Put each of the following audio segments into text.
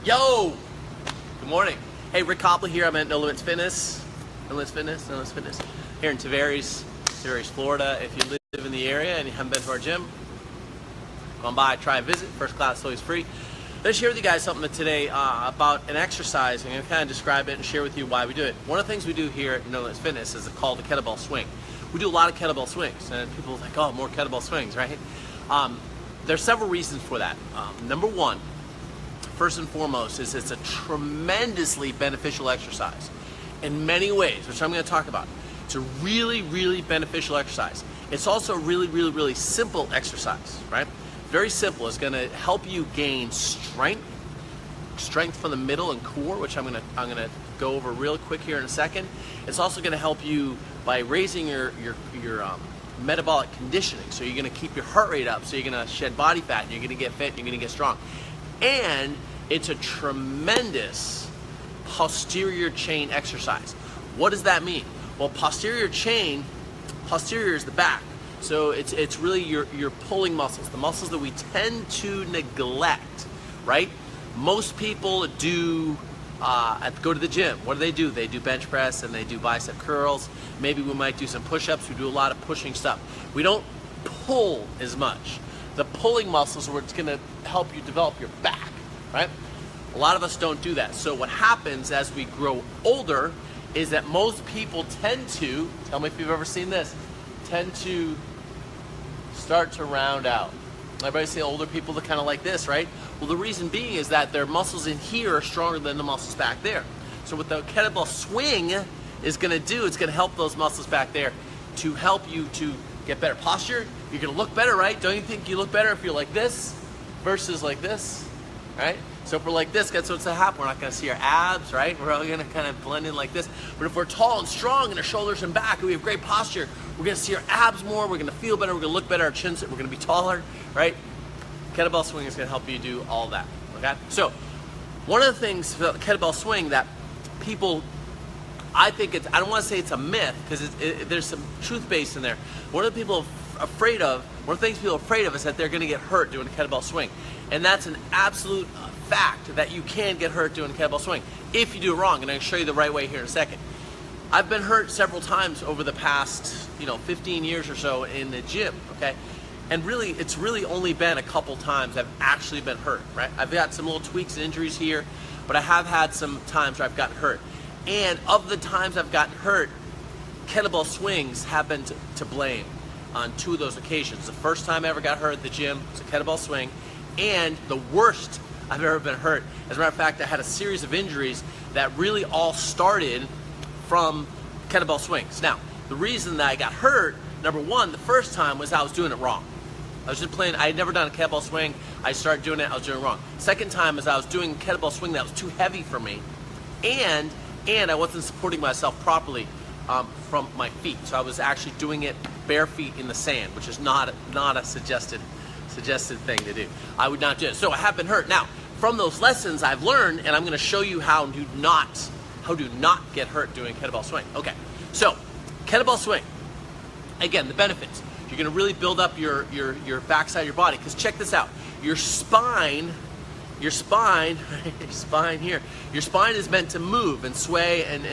Yo! Good morning. Hey, Rick Copley here. I'm at No Limits Fitness. No Limits Fitness? No Limits Fitness. Here in Tavares, Florida. If you live in the area and you haven't been to our gym, go on by, try a visit. First class is always free. Let's share with you guys something today about an exercise. I'm going to kind of describe it and share with you why we do it. One of the things we do here at No Limits Fitness is called the kettlebell swing. We do a lot of kettlebell swings, and people are like, oh, more kettlebell swings, right? There's several reasons for that. Number one, first and foremost, is it's a tremendously beneficial exercise in many ways, which I'm going to talk about. It's a really, really beneficial exercise. It's also a really, really, really simple exercise, right? Very simple. It's going to help you gain strength from the middle and core, which I'm going to go over real quick here in a second. It's also going to help you by raising your metabolic conditioning. So you're going to keep your heart rate up. So you're going to shed body fat, and you're going to get fit, and you're going to get strong. And it's a tremendous posterior chain exercise. What does that mean? Well, posterior is the back. So it's really your pulling muscles, the muscles that we tend to neglect, right? Most people do go to the gym. What do? They do bench press and they do bicep curls. Maybe we might do some push-ups. We do a lot of pushing stuff. We don't pull as much. The pulling muscles are what's going to help you develop your back, right? A lot of us don't do that. So what happens as we grow older is that most people tend to, tell me if you've ever seen this, tend to start to round out. Everybody see older people that kind of like this, right? Well, the reason being is that their muscles in here are stronger than the muscles back there. So what the kettlebell swing is going to do, it's going to help those muscles back there to help you to get better posture. You're going to look better, right? Don't you think you look better if you're like this versus like this, right? So if we're like this, that's what's going to happen. We're not going to see our abs, right? We're all going to kind of blend in like this. But if we're tall and strong and our shoulders and back and we have great posture, we're going to see our abs more. We're going to feel better. We're going to look better. Our chins, we're going to be taller, right? Kettlebell swing is going to help you do all that, okay? So one of the things about the kettlebell swing that people, I don't want to say it's a myth because there's some truth based in there. One of the things people are afraid of is that they're going to get hurt doing a kettlebell swing. And that's an absolute fact that you can get hurt doing a kettlebell swing if you do it wrong. And I'm going to show you the right way here in a second. I've been hurt several times over the past 15 years or so in the gym, okay? And really, it's really only been a couple times I've actually been hurt, right? I've got some little tweaks and injuries here, but I have had some times where I've gotten hurt. And of the times I've gotten hurt, kettlebell swings have been to blame on two of those occasions. The first time I ever got hurt at the gym was a kettlebell swing, and the worst I've ever been hurt. As a matter of fact, I had a series of injuries that really all started from kettlebell swings. Now, the reason that I got hurt, number one, the first time was I was doing it wrong. I was just playing, I had never done a kettlebell swing. I started doing it, I was doing it wrong. Second time is I was doing a kettlebell swing that was too heavy for me, and I wasn't supporting myself properly from my feet. So I was actually doing it bare feet in the sand, which is not a suggested thing to do. I would not do it. So I have been hurt. Now, from those lessons I've learned, and I'm going to show you how to not get hurt doing kettlebell swing. Okay, so kettlebell swing. Again, the benefits. You're going to really build up your backside of your body, because check this out. Your spine here, your spine is meant to move and sway, and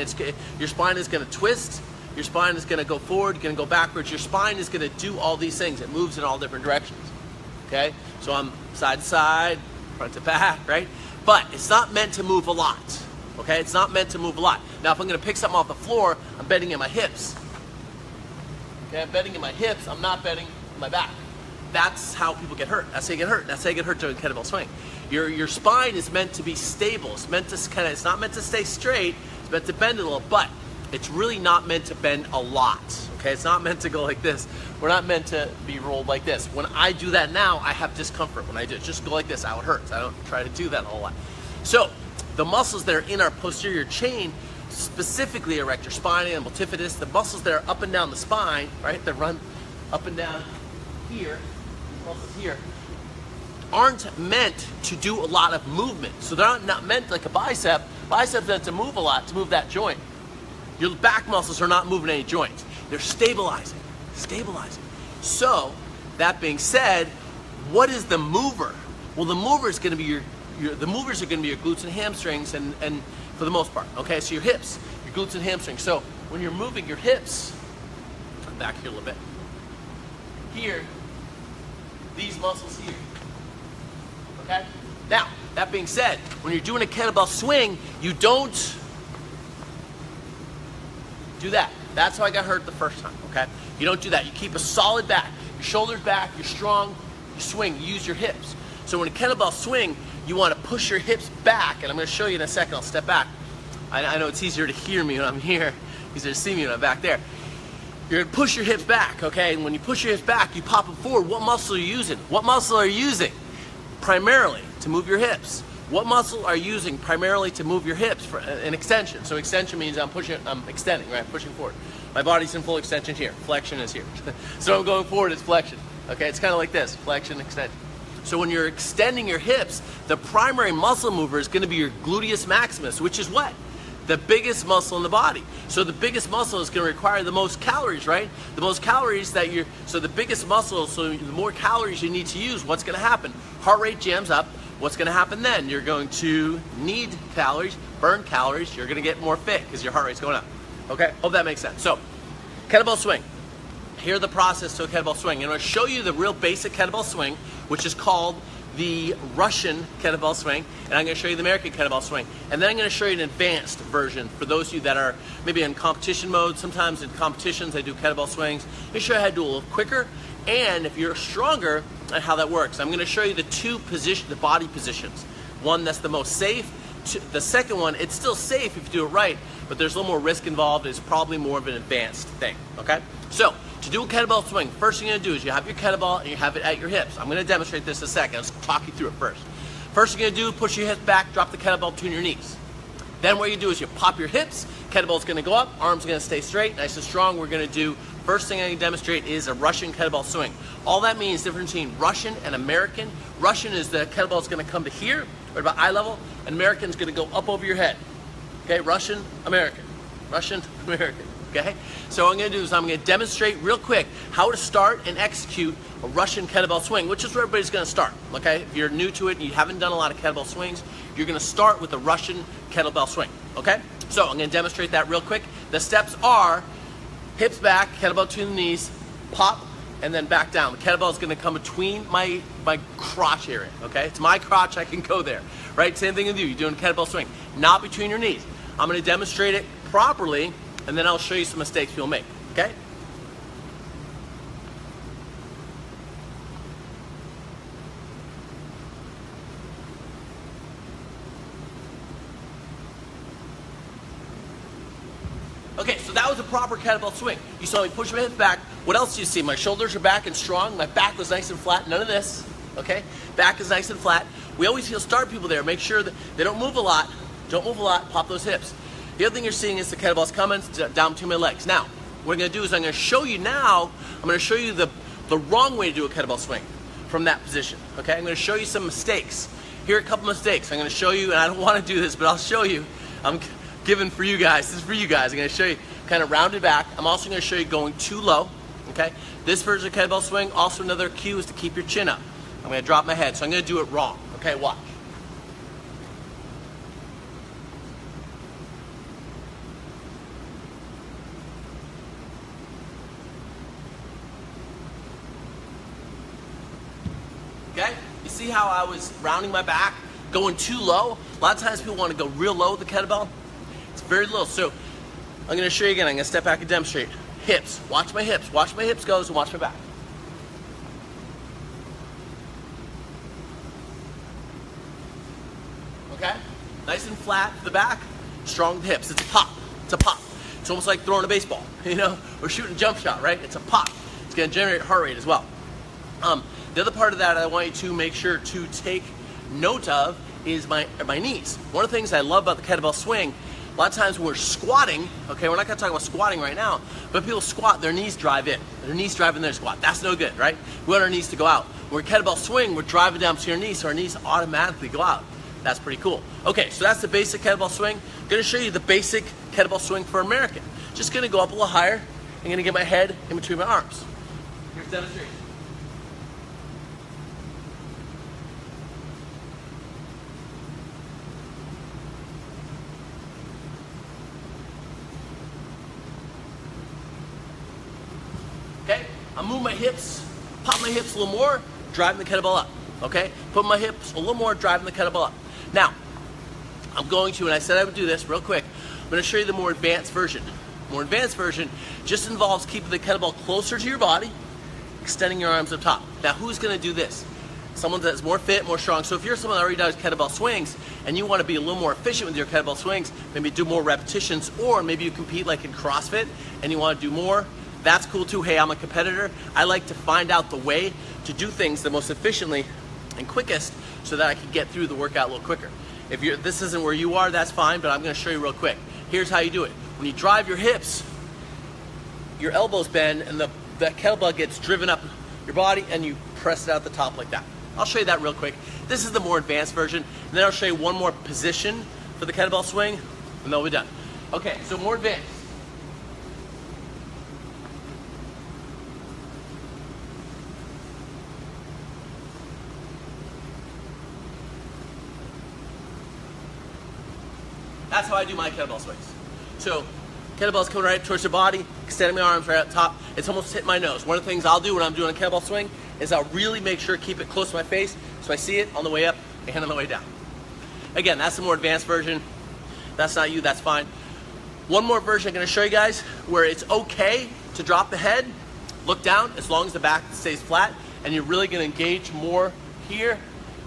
your spine is going to twist, your spine is going to go forward, you're going to go backwards, your spine is going to do all these things. It moves in all different directions, okay? So I'm side to side, front to back, right? But it's not meant to move a lot, okay? It's not meant to move a lot. Now, if I'm going to pick something off the floor, I'm bending in my hips. Okay, I'm bending in my hips, I'm not bending in my back. That's how people get hurt. That's how you get hurt. That's how you get hurt doing kettlebell swing. Your spine is meant to be stable. It's meant to it's not meant to stay straight. It's meant to bend a little, but it's really not meant to bend a lot. Okay, it's not meant to go like this. We're not meant to be rolled like this. When I do that now, I have discomfort. When I just go like this, it hurts. I don't try to do that a whole lot. So the muscles that are in our posterior chain, specifically erector spinae and multifidus, the muscles that are up and down the spine, right, that run up and down here, muscles here, aren't meant to do a lot of movement. So they're not meant like a bicep. Bicep's meant to move a lot, to move that joint. Your back muscles are not moving any joints. They're stabilizing. So, that being said, what is the mover? Well, the mover is going to be the movers are going to be your glutes and hamstrings, and for the most part, okay? So your hips, your glutes and hamstrings. So when you're moving your hips, come back here a little bit. Here, these muscles here, okay? Now, that being said, when you're doing a kettlebell swing, you don't do that. That's how I got hurt the first time, okay? You don't do that. You keep a solid back. Your shoulders back, you're strong, you swing, you use your hips. So when a kettlebell swing, you want to push your hips back, and I'm going to show you in a second. I'll step back. I know it's easier to hear me when I'm here, easier to see me when I'm back there. You're going to push your hips back, okay? And when you push your hips back, you pop them forward. What muscle are you using? What muscle are you using? Primarily to move your hips. What muscle are you using primarily to move your hips for an extension? So extension means I'm extending, right? Pushing forward. My body's in full extension here. Flexion is here. So I'm going forward, it's flexion. Okay, it's kind of like this, flexion, extension. So when you're extending your hips, the primary muscle mover is going to be your gluteus maximus, which is what? The biggest muscle in the body. So the biggest muscle is going to require the most calories, right? The most calories that so the biggest muscle, so the more calories you need to use, what's going to happen? Heart rate jams up. What's going to happen then? You're going to need calories, burn calories. You're going to get more fit because your heart rate's going up. Okay, hope that makes sense. So, kettlebell swing. Here's the process to a kettlebell swing. I'm going to show you the real basic kettlebell swing, which is called the Russian kettlebell swing, and I'm going to show you the American kettlebell swing, and then I'm going to show you an advanced version for those of you that are maybe in competition mode. Sometimes in competitions I do kettlebell swings. I'm going to show you how to do it a little quicker, and if you're stronger, and how that works. I'm going to show you the body positions. One that's the most safe. The second one, it's still safe if you do it right, but there's a little more risk involved. It's probably more of an advanced thing, okay? So, to do a kettlebell swing, first thing you're going to do is you have your kettlebell and you have it at your hips. I'm going to demonstrate this in a second. Let's talk you through it first. First thing you're going to do, push your hips back, drop the kettlebell between your knees. Then what you do is you pop your hips, kettlebell's going to go up, arms are going to stay straight, nice and strong. We're going to do, first thing I can demonstrate is a Russian kettlebell swing. All that means difference between Russian and American. Russian is the kettlebell's going to come to here, right about eye level, and American's going to go up over your head. Okay, Russian, American. Russian, American. Okay? So what I'm going to do is I'm going to demonstrate real quick how to start and execute a Russian kettlebell swing, which is where everybody's going to start. Okay? If you're new to it and you haven't done a lot of kettlebell swings, you're going to start with a Russian kettlebell swing. Okay? So I'm going to demonstrate that real quick. The steps are hips back, kettlebell between the knees, pop, and then back down. The kettlebell is going to come between my crotch area. Okay? It's my crotch, I can go there. Right? Same thing with you. You're doing a kettlebell swing. Not between your knees. I'm going to demonstrate it properly, and then I'll show you some mistakes you'll make. Okay? Okay, so that was a proper kettlebell swing. You saw me push my hips back. What else do you see? My shoulders are back and strong. My back was nice and flat. None of this. Okay? Back is nice and flat. We always start people there. Make sure that they don't move a lot. Don't move a lot. Pop those hips. The other thing you're seeing is the kettlebell's coming down between my legs. Now, what I'm going to do is I'm going to show you now, I'm going to show you the wrong way to do a kettlebell swing from that position. Okay? I'm going to show you some mistakes. Here are a couple mistakes. I'm going to show you, and I don't want to do this, but I'll show you. I'm given for you guys. This is for you guys. I'm going to show you kind of rounded back. I'm also going to show you going too low. Okay? This version of kettlebell swing, also another cue is to keep your chin up. I'm going to drop my head, so I'm going to do it wrong. Okay? Watch. Okay? You see how I was rounding my back, going too low? A lot of times people want to go real low with the kettlebell. It's very low. So I'm going to show you again. I'm going to step back and demonstrate. Hips. Watch my hips. Watch my hips go, and watch my back. Okay? Nice and flat to the back. Strong hips. It's a pop. It's a pop. It's almost like throwing a baseball, you know, or shooting a jump shot, right? It's a pop. It's going to generate heart rate as well. The other part of that I want you to make sure to take note of is my knees. One of the things I love about the kettlebell swing, a lot of times when we're squatting, okay, we're not going to talk about squatting right now, but people squat, their knees drive in. Their knees drive in their squat. That's no good, right? We want our knees to go out. When we're kettlebell swing, we're driving down to your knees, so our knees automatically go out. That's pretty cool. Okay, so that's the basic kettlebell swing. I'm going to show you the basic kettlebell swing for American. Just going to go up a little higher. I'm going to get my head in between my arms. Here's the demonstration. I'm moving my hips, pop my hips a little more, driving the kettlebell up, okay? Put my hips a little more, driving the kettlebell up. Now, I'm going to, and I said I would do this real quick, I'm gonna show you the more advanced version. More advanced version just involves keeping the kettlebell closer to your body, extending your arms up top. Now, who's gonna do this? Someone that's more fit, more strong. So if you're someone that already does kettlebell swings and you wanna be a little more efficient with your kettlebell swings, maybe do more repetitions, or maybe you compete like in CrossFit and you wanna do more, that's cool too. Hey, I'm a competitor. I like to find out the way to do things the most efficiently and quickest so that I can get through the workout a little quicker. If this isn't where you are, that's fine, but I'm gonna show you real quick. Here's how you do it. When you drive your hips, your elbows bend and the kettlebell gets driven up your body and you press it out the top like that. I'll show you that real quick. This is the more advanced version. And then I'll show you one more position for the kettlebell swing and then we'll be done. Okay, so more advanced. That's how I do my kettlebell swings. So, kettlebell's coming right towards your body, extending my arms right up top. It's almost hitting my nose. One of the things I'll do when I'm doing a kettlebell swing is I'll really make sure to keep it close to my face so I see it on the way up and on the way down. Again, that's the more advanced version. That's not you, that's fine. One more version I'm gonna show you guys where it's okay to drop the head, look down, as long as the back stays flat, and you're really gonna engage more here,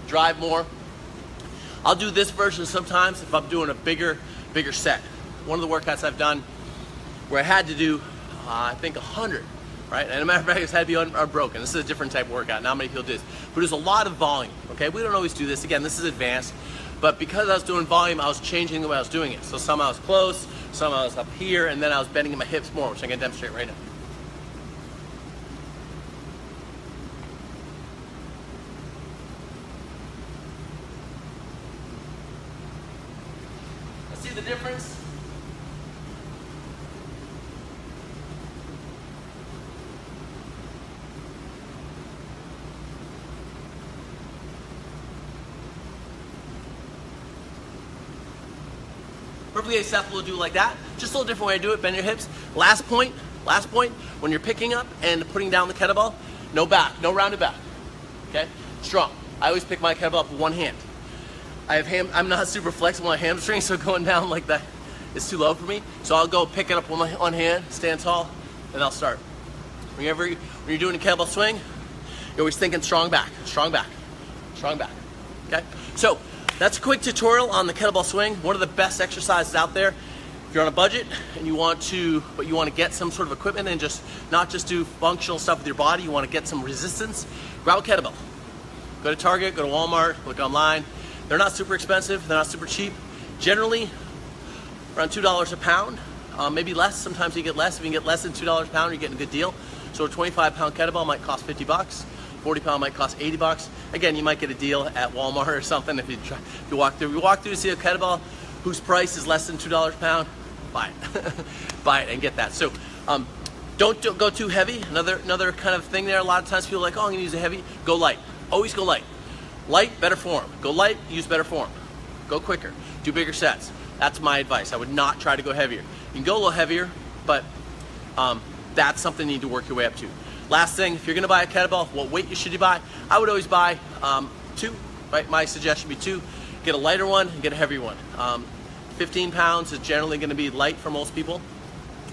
drive more. I'll do this version sometimes if I'm doing a bigger set. One of the workouts I've done where I had to do, I think 100, right? And as a matter of fact, it had to be unbroken. This is a different type of workout. Not many people do this. But there's a lot of volume, okay? We don't always do this. Again, this is advanced. But because I was doing volume, I was changing the way I was doing it. So some I was close, some I was up here, and then I was bending in my hips more, which I'm gonna demonstrate right now. See the difference? Perfectly acceptable to do it like that. Just a little different way to do it. Bend your hips. Last point, when you're picking up and putting down the kettlebell, no back, no rounded back. Okay? Strong. I always pick my kettlebell up with one hand. I'm not super flexible on my hamstring, so going down like that is too low for me. So I'll go pick it up with my one hand, stand tall, and I'll start. When you're doing a kettlebell swing, you're always thinking strong back, strong back, strong back. Okay? So that's a quick tutorial on the kettlebell swing. One of the best exercises out there. If you're on a budget and you want to get some sort of equipment and not just do functional stuff with your body, you want to get some resistance, grab a kettlebell. Go to Target, go to Walmart, look online. They're not super expensive, they're not super cheap. Generally, around $2 a pound, maybe less. Sometimes you get less. If you can get less than $2 a pound, you're getting a good deal. So a 25-pound kettlebell might cost 50 bucks. 40-pound might cost 80 bucks. Again, you might get a deal at Walmart or something if you walk through. If you walk through to see a kettlebell whose price is less than $2 a pound, buy it. Buy it and get that. So don't go too heavy. Another kind of thing there. A lot of times people are like, oh, I'm gonna use a heavy. Go light. Always go light. Light, better form. Go light, use better form. Go quicker. Do bigger sets. That's my advice. I would not try to go heavier. You can go a little heavier, but that's something you need to work your way up to. Last thing, if you're gonna buy a kettlebell, what weight should you buy? I would always buy 2, right? My suggestion would be 2. Get a lighter one and get a heavier one. 15 pounds is generally gonna be light for most people.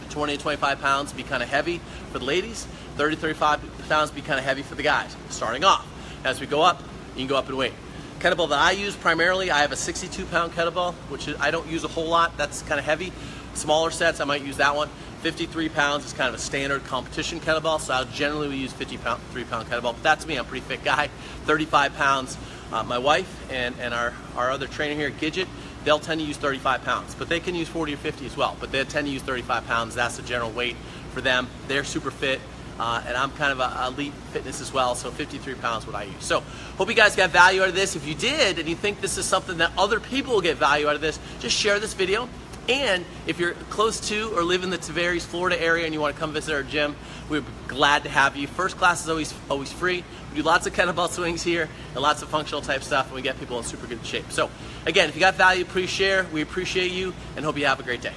20 to 25 pounds be kind of heavy for the ladies. 30 to 35 pounds be kind of heavy for the guys, starting off. As we go up, you can go up in weight. Kettlebell that I use primarily, I have a 62-pound kettlebell, which I don't use a whole lot. That's kind of heavy. Smaller sets, I might use that one. 53 pounds is kind of a standard competition kettlebell, so I generally use 53-pound kettlebell. But that's me, I'm a pretty fit guy. 35 pounds. My wife and our other trainer here, Gidget, they'll tend to use 35 pounds, but they can use 40 or 50 as well. But they tend to use 35 pounds. That's the general weight for them. They're super fit. And I'm kind of a elite fitness as well, so 53 pounds what I use. So hope you guys got value out of this. If you did and you think this is something that other people will get value out of this, just share this video. And if you're close to or live in the Tavares, Florida area and you want to come visit our gym, we'd be glad to have you. First class is always free. We do lots of kettlebell swings here and lots of functional type stuff, and we get people in super good shape. So again, if you got value, please share. We appreciate you and hope you have a great day.